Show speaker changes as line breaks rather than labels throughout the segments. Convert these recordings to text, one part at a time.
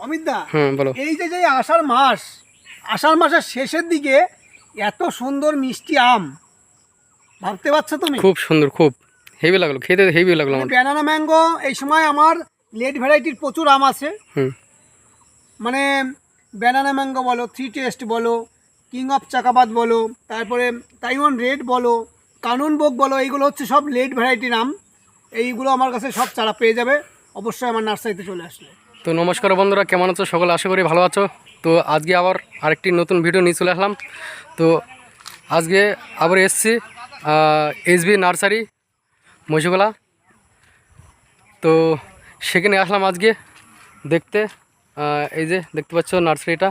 অমিতদা,
বলো।
এই যে যে আষাঢ় মাসের শেষের দিকে এত সুন্দর মিষ্টি আম, ভাবতে পারছো তুমি?
খুব সুন্দর, খুব হেভি লাগলো খেতে, হেভি লাগলো আমার।
ব্যানানা ম্যাঙ্গো এই সময় আমার লেট ভ্যারাইটির প্রচুর আম আছে। মানে ব্যানানা ম্যাঙ্গো বলো, থ্রি টেস্ট বলো, কিং অফ চাকাবাদ বলো, তারপরে তাইওয়ান রেড বলো, কানুন বোক বলো, এইগুলো হচ্ছে সব লেট ভ্যারাইটির আম। এইগুলো আমার কাছে সব চারা পেয়ে যাবে অবশ্যই আমার নার্সারিতে চলে আসলে।
তো নমস্কার বন্ধুরা, কেমন আছো সকলে? আশা করি ভালো আছো। তো আজকে আবার আরেকটি নতুন ভিডিও নিয়ে চলে আসলাম। তো আজকে আবার এসছি এসবি নার্সারি মহিষগোলা। তো সেখানে আসলাম আজকে দেখতে। এই যে দেখতে পাচ্ছ নার্সারিটা।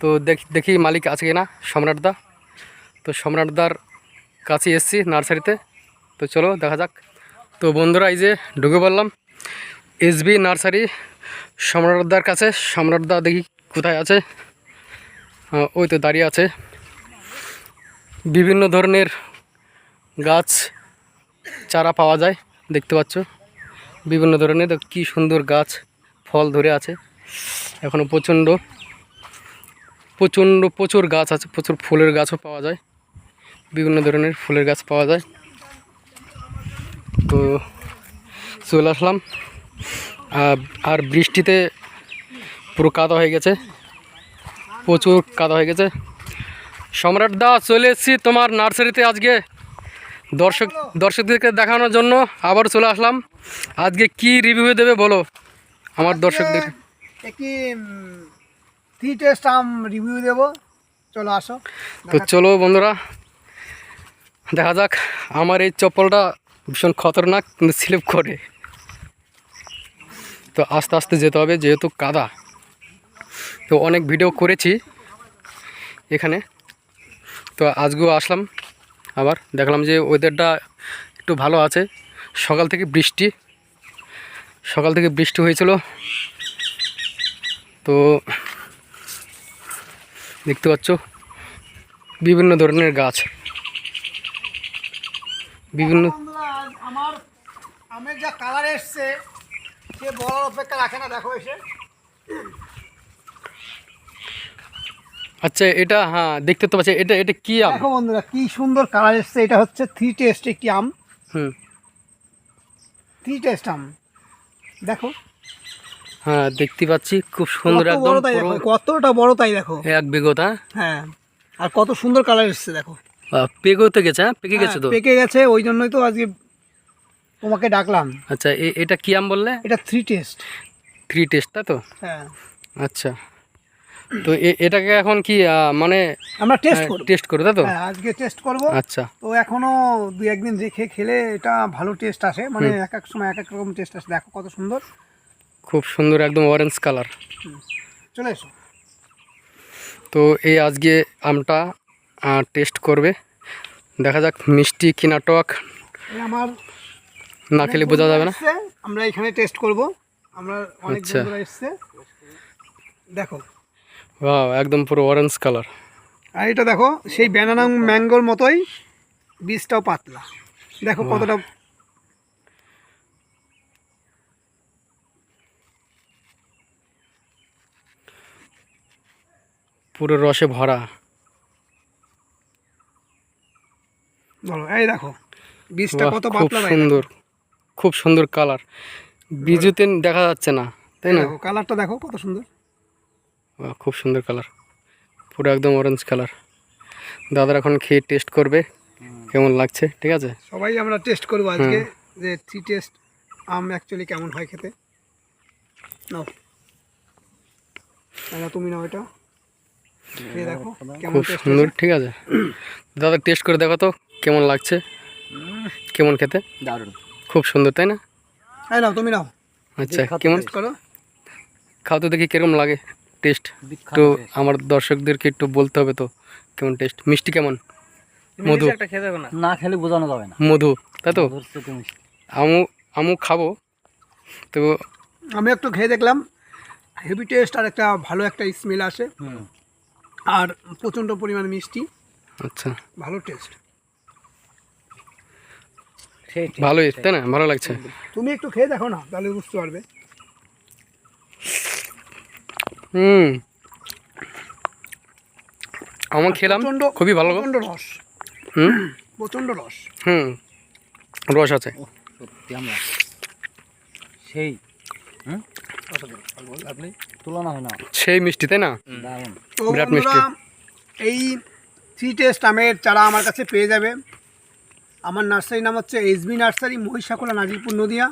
তো দেখি মালিক আছে কিনা, সম্রাটদা। তো সম্রাটদার কাছে এসছি নার্সারিতে। তো চলো দেখা যাক। তো বন্ধুরা, এই যে ঢুকে পড়লাম এসবি নার্সারি সম্রাটদার কাছে। সম্রাটদা দেখি কোথায় আছে। ওই তো দাঁড়িয়ে আছে। বিভিন্ন ধরনের গাছ চারা পাওয়া যায়, দেখতে পাচ্ছ। বিভিন্ন ধরনের কি সুন্দর গাছ, ফল ধরে আছে এখনও। প্রচুর গাছ আছে, প্রচুর ফুলের গাছও পাওয়া যায়, বিভিন্ন ধরনের ফুলের গাছ পাওয়া যায়। তো চলে আসলাম। আর বৃষ্টিতে পুরো কাদা হয়ে গেছে, প্রচুর কাদা হয়ে গেছে। সম্রাটদা, চলে এসেছি তোমার নার্সারিতে আজকে দর্শকদেরকে দেখানোর জন্য। আবার চলে আসলাম। আজকে কি রিভিউ দেবে বলো আমার দর্শকদের?
একটি থ্রি টেস্ট আম রিভিউ দেবো, চলো আসো।
তো চলো বন্ধুরা, দেখা যাক। আমার এই চপ্পলটা ভীষণ খতরনাক, কিন্তু স্লিপ করে। তো আস্তে আস্তে যেতে হবে যেহেতু কাদা। তো অনেক ভিডিও করেছি এখানে। তো আজকেও আসলাম, আবার দেখলাম যে ওয়েদারটা একটু ভালো আছে। সকাল থেকে বৃষ্টি হয়েছিল। তো দেখতে পাচ্ছ বিভিন্ন ধরনের গাছ, বিভিন্ন।
আমার আমের যা কালার এসছে সে বলার অপেক্ষা রাখে না, দেখো এসে।
আচ্ছা, এটা হ্যাঁ দেখতে তো পাচ্ছি। এটা কি আম?
দেখো বন্ধুরা, কি সুন্দর কালার এসছে। এটা হচ্ছে থ্রি টেস্ট একটি আম। থ্রি টেস্ট আম দেখো।
হ্যাঁ দেখতে পাচ্ছি, খুব সুন্দর একদম।
কতটা বড় তাই দেখো,
এক বিঘতা।
হ্যাঁ, আর কত সুন্দর কালার এসছে দেখো।
পেকে গেছে, পেকে গেছে। তো
পেকে গেছে, ওই জন্যই তো আজকে তোমাকে ডাকলাম।
আচ্ছা, এটা কি আম বললে?
এটা থ্রি টেস্ট।
থ্রি টেস্ট, তাই তো?
হ্যাঁ।
আচ্ছা, তো এটাকে এখন কি মানে
আমরা টেস্ট
করব, তাই তো?
হ্যাঁ, আজকে টেস্ট করব।
আচ্ছা।
তো এখনো দুই একদিন রেখে খেলে এটা ভালো টেস্ট আসে, মানে এক এক সময় এক এক রকম টেস্ট আসে। দেখো কত সুন্দর,
খুব সুন্দর একদম অরেঞ্জ কালার।
চলে এসো।
তো এই আজকে আমটা টেস্ট করবে, দেখা যাক মিষ্টি কিনা টক।
আমার
না খেলে বোঝা যাবে না।
আমরা এখানে টেস্ট করব, আমরা অনেক বন্ধুরা এসছে। দেখো,
ওয়াও, একদম পুরো অরেঞ্জ কালার।
আর এটা দেখো সেই ব্যানানা ম্যাঙ্গোর মতোই, বীজটাও পাতলা। দেখো কতটা
পুরো রসে ভরা।
বলো, এই দেখো বীজটা কত
খুব
পাতলা,
সুন্দর, খুব সুন্দর কালার। বীজতে দেখা যাচ্ছে না, তাই না?
কালারটা দেখো কত সুন্দর,
খুব সুন্দর কালার, পুরো একদম অরেঞ্জ কালার। দাদার এখন খেয়ে টেস্ট করবে কেমন লাগছে, ঠিক আছে?
সবাই আমরা টেস্ট করবো আজকে যে থ্রি টেস্ট আম অ্যাকচুয়ালি কেমন হয় খেতে। নাও দাদা, তুমি নাও, এটা খেয়ে দেখো
খুব সুন্দর, ঠিক আছে? দাদা টেস্ট করে দেখো তো কেমন লাগছে, কেমন খেতে।
দারুণ,
খুব সুন্দর, তাই না?
হ্যাঁ, নাও তুমি নাও।
আচ্ছা, কেমন
করো,
খাও তো দেখি কিরকম লাগে টেস্ট। তো আমার দর্শকদেরকে একটু বলতে হবে তো কেমন টেস্ট, মিষ্টি কেমন? মধু
না খেলে বোঝানো যাবে না।
মধু, তাই তো? আমু খাবো তো।
আমি একটু খেয়ে দেখলাম, হেভি টেস্ট, আর একটা ভালো একটা স্মেল আসে, আর প্রচণ্ড পরিমাণ মিষ্টি।
আচ্ছা,
ভালো টেস্ট,
ভালোই, তাই না? ভালো লাগছে।
তুমি একটু খেয়ে দেখো না, তাহলে বুঝতে পারবে।
হুম, আমার খেলাম,
প্রচণ্ড-
খুবই ভালো।
প্রচণ্ড রস,
হুম
প্রচণ্ড রস।
হুম, রস আছে।
সত্যি আমরা সেই আপনি তুলনা হয় না,
সেই মিষ্টি, তাই না?
দারুণ।
তো
বিরাট
বন্ধুরা, এই থ্রি টেস্ট আমের চারা আমার কাছে পেয়ে যাবে। আমার নার্সারির নাম হচ্ছে এসবি নার্সারি, মহিষাখোলা, নাজিরপুর, নদিয়া।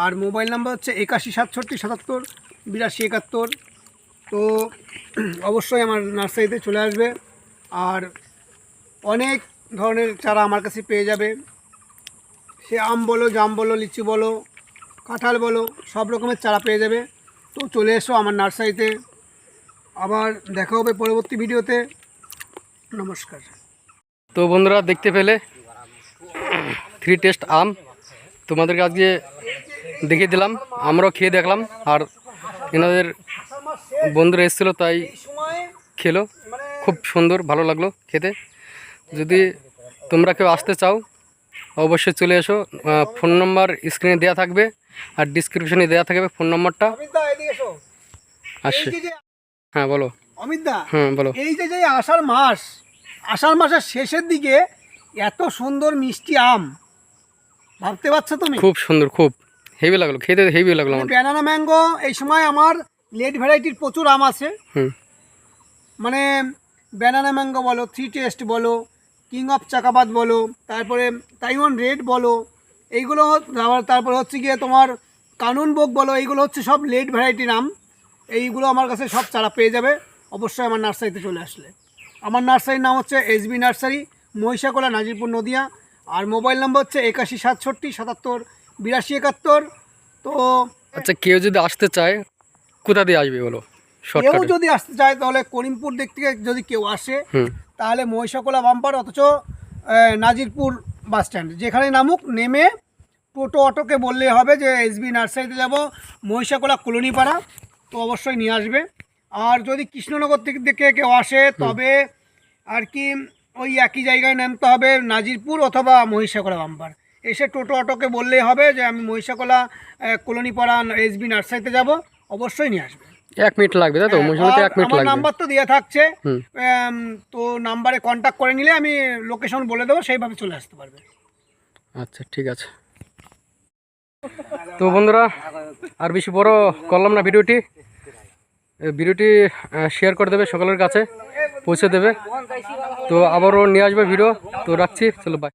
আর মোবাইল নাম্বার হচ্ছে 8167778271। তো অবশ্যই আমার নার্সারিতে চলে আসবে। আর অনেক ধরনের চারা আমার কাছে পেয়ে যাবে। সে আম বলো, জাম বলো, লিচু বলো, কাঁঠাল বলো, সব রকমের চারা পেয়ে যাবে। তো চলে এসো আমার নার্সারিতে। আবার দেখা হবে পরবর্তী ভিডিওতে। নমস্কার।
তো বন্ধুরা, দেখতে পেলে থ্রি টেস্ট আম তোমাদেরকে আজকে দেখিয়ে দিলাম, আমরাও খেয়ে দেখলাম। আর এনাদের বন্ধুরা এসেছিলো, তাই খেলো, খুব সুন্দর, ভালো লাগলো খেতে। যদি তোমরা কেউ আসতে চাও অবশ্যই চলে এসো। ফোন নম্বর স্ক্রিনে দেওয়া থাকবে আর ডিসক্রিপশনে দেওয়া থাকবে ফোন নম্বরটা।
অমিতদা, এদিকে এসো।
আসছে।
এই যে
হ্যাঁ বলো।
অমিতদা,
হুম বলো।
এই যে আষাঢ় মাসের শেষের দিকে এত সুন্দর মিষ্টি আম, ভাবতে পারছো তুমি?
খুব সুন্দর, খুব হেভি লাগলো খেতে, হেভি লাগলো আমার।
ব্যানানা ম্যাঙ্গো এই সময় আমার লেট ভ্যারাইটির প্রচুর আম আছে।
হুম,
মানে ব্যানানা ম্যাঙ্গো বলো, থ্রি টেস্ট বলো, কিং অফ চাকাবাদ বলো, তারপরে তাইওয়ান রেড বলো, এইগুলো আবার তারপরে হচ্ছে গিয়ে তোমার কানুন বোক বলো, এইগুলো হচ্ছে সব লেট ভ্যারাইটির আম। এইগুলো আমার কাছে সব চারা পেয়ে যাবে অবশ্যই আমার নার্সারিতে চলে আসলে। আমার নার্সারির নাম হচ্ছে এসবি নার্সারি, মহিষাখোলা, নাজিরপুর, নদিয়া। আর মোবাইল নম্বর হচ্ছে 8167778271। তো
আচ্ছা, কেউ যদি আসতে চায় কোথা দিয়ে আসবে বলো
কেউ
শর্টকাটে?
যদি আসতে চায় তাহলে করিমপুর দিক থেকে যদি কেউ আসে
হুম,
তাহলে মহিষাখোলা বাম্পার, অথচ নাজিরপুর বাস স্ট্যান্ড যেখানে নামুক, নেমে টোটো অটোকে বললে হবে যে এসবি নার্সারিতে যাব, মহিষাখোলা কলোনিপাড়া। তো অবশ্যই নিয়ে আসবে। আর যদি কৃষ্ণনগর থেকে কেউ আসে তবে আর কি ওই একই জায়গায় নামতে হবে, নাজিরপুর অথবা মহিষাখোলা বাম্পার। এসে টোটো অটোকে বললেই হবে যে আমি মহিষাখোলা কলোনিপাড়া এসবি নার্সারিতে যাব, অবশ্যই নিয়ে আসবে।
1 মিনিট লাগবে, তাই তো? মোটামুটি 1 মিনিট
আমার
লাগবে।
নাম্বার তো দেওয়া থাকছে।
হুম,
তো নাম্বারে কন্ট্যাক্ট করে নিলে আমি লোকেশন বলে দেবো, সেইভাবে চলে আসতে পারবে।
আচ্ছা ঠিক আছে। তো বন্ধুরা, আর বেশি বড় করলাম না ভিডিওটি। ভিডিওটি শেয়ার করে দেবে, সকলের কাছে পৌঁছে দেবে। তো আবারও নিয়ে আসবে ভিডিও। তো রাখছি, চলো বাই।